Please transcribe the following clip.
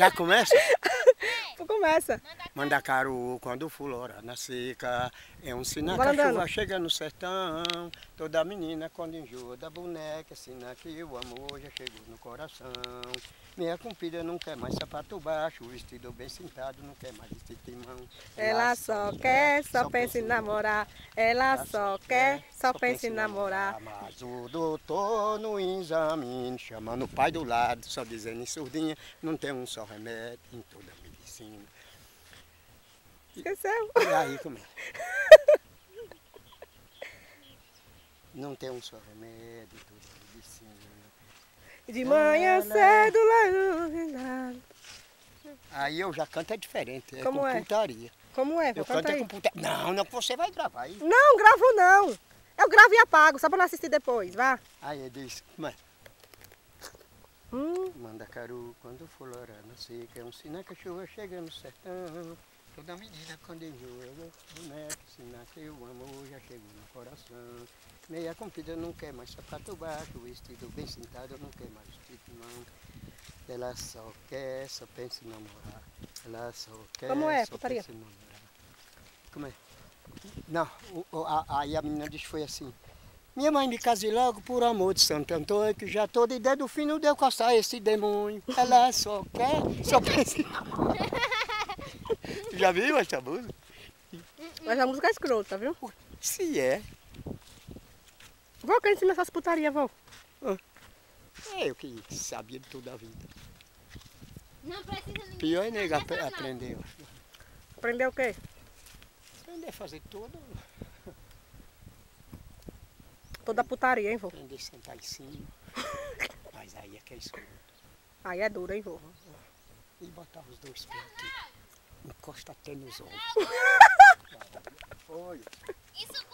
Já começa? Começa. Mandacaru, quando fulora na seca, é um sinal que Bora a chuva andando. chega no sertão. Toda menina quando enjoa da boneca, sinal que o amor já chegou no coração. Meia comprida não quer mais sapato baixo, o vestido bem sentado não quer mais vestido de mão. Ela só quer, só pensa em namorar. Ela só quer, só pensa em namorar. Mas o doutor no exame, chamando o pai do lado, só dizendo em surdinha, não tem um só remédio em toda a medicina. Esqueceu? E aí como é? Não tem um só remédio em toda a medicina. De manhã cedo lá. Aí eu já canto é diferente, é Como com é? putaria. Como é? Eu Canta canto é aí. com putaria. Não, não, que você vai gravar aí. Não, gravo não. Eu gravo e apago, só pra não assistir depois, vá. Aí ele diz, como é? Mandacaru, quando flora na seca, é um sinal que a chuva chega no sertão. Toda menina quando enjoa, boneco, sinal que o amor já chegou no coração. Meia comprida não quer mais sapato baixo, vestido bem sentado não quer mais vestido de mão. Ela só quer, só pensa em namorar. Ela só quer, Como é, só putaria? pensa em namorar. Como é? Não, aí a menina disse foi assim. Minha mãe me casei logo por amor de Santo Antônio, que já tô de ideia do fim, não deu coçar esse demônio. Ela só quer, só pensa em namorar. Tu já viu essa música? Mas a música é escrota, viu? Se é. Vou, quem ensina essas putarias, vou. É eu que sabia de toda a vida. Não precisa ninguém. Pior é negar aprender. Aprendeu o quê? Aprender a fazer tudo. Toda putaria, hein, vô? Aprender a sentar em cima. Mas aí é que é escuro. Aí é duro, hein, vô? E botar os dois pés aqui. Encosta até nos ombros. Olha. Isso